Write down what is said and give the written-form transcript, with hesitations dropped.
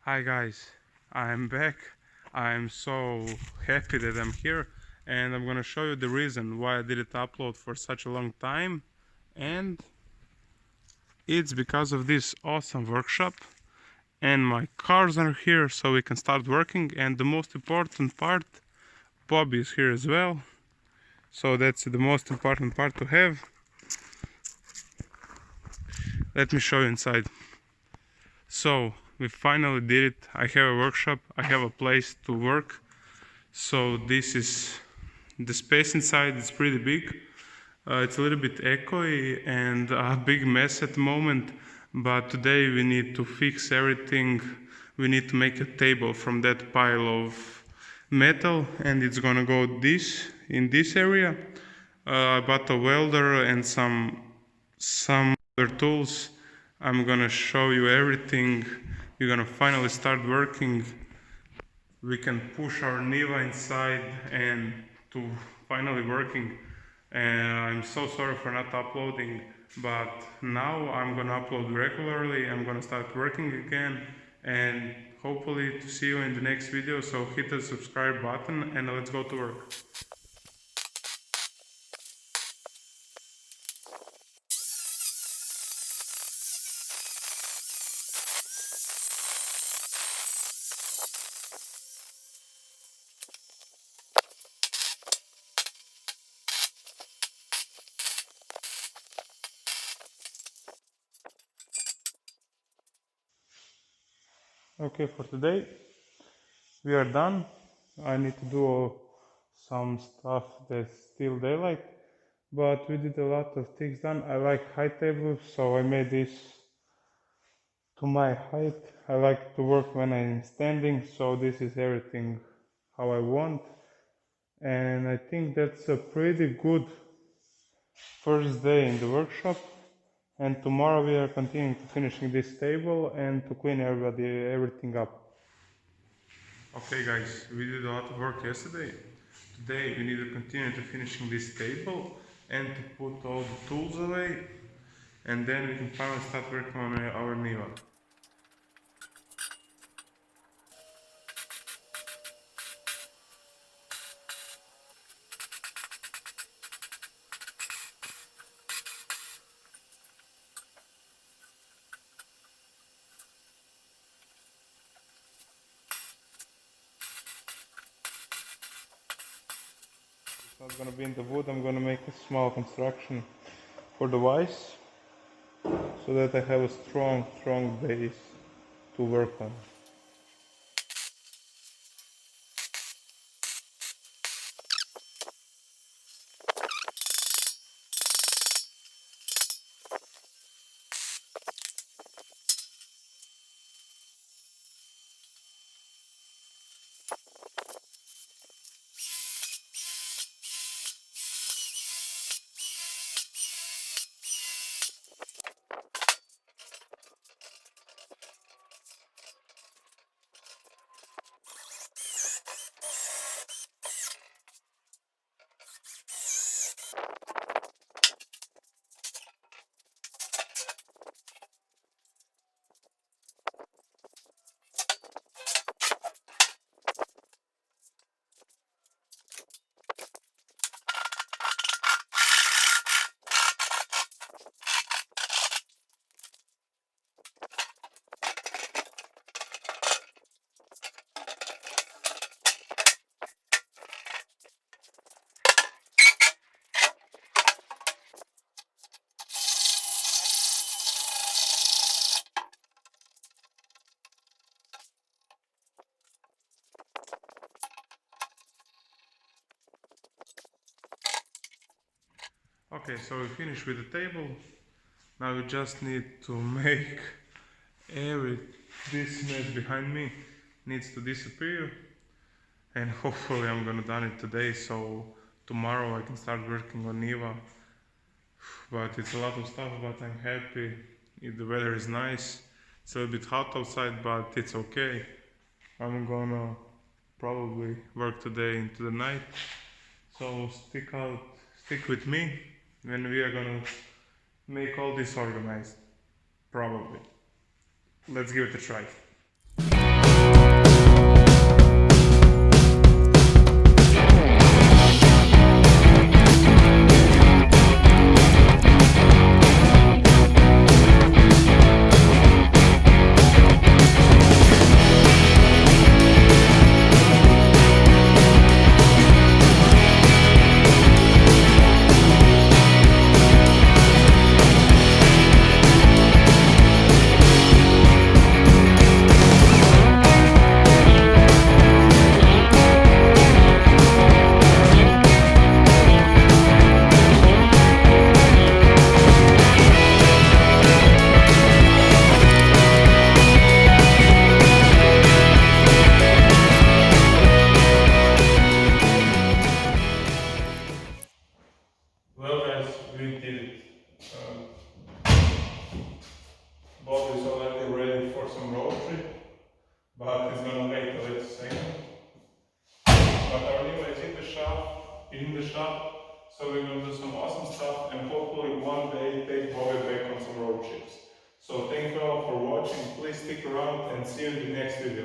Hi guys, I'm back. I'm so happy that I'm here and I'm gonna show you the reason why I didn't upload for such a long time, and it's because of this awesome workshop, and my cars are here so we can start working, and the most important part, Bobby is here as well, so that's the most important part to have. Let me show you inside. So we finally did it. I have a workshop, I have a place to work. So this is the space inside. It's pretty big. It's a little bit echoey and a big mess at the moment, but today we need to fix everything. We need to make a table from that pile of metal, and it's gonna go this in this area. I bought a welder and some other tools. I'm gonna show you everything. We're gonna finally start working. We can push our Niva inside and to finally working. And I'm so sorry for not uploading, but now I'm gonna upload regularly. I'm gonna start working again, and hopefully to see you in the next video. So hit the subscribe button and let's go to work. Okay, for today we are done. I need to do some stuff that's still daylight, but we did a lot of things done. I like high tables, so I made this to my height. I like to work when I'm standing, so this is everything how I want. And I think that's a pretty good first day in the workshop. And tomorrow we are continuing to finishing this table and to clean everything up. Okay guys, we did a lot of work yesterday. Today we need to continue to finishing this table and to put all the tools away, and then we can finally start working on our Niva. It's not gonna be in the wood. I'm gonna make a small construction for the vise so that I have a strong base to work on. Okay, so we finished with the table. Now we just need to make this mess behind me needs to disappear, and hopefully I'm gonna done it today, so tomorrow I can start working on Niva. But it's a lot of stuff, but I'm happy. The weather is nice. It's a little bit hot outside, but it's okay. I'm gonna probably work today into the night, so stick with me when we are gonna make all this organized. Probably. Let's give it a try. but it's gonna wait a little second. But our new is in the shop, so we're gonna do some awesome stuff and hopefully one day take Bobby back on some road trips. So thank you all for watching, please stick around and see you in the next video.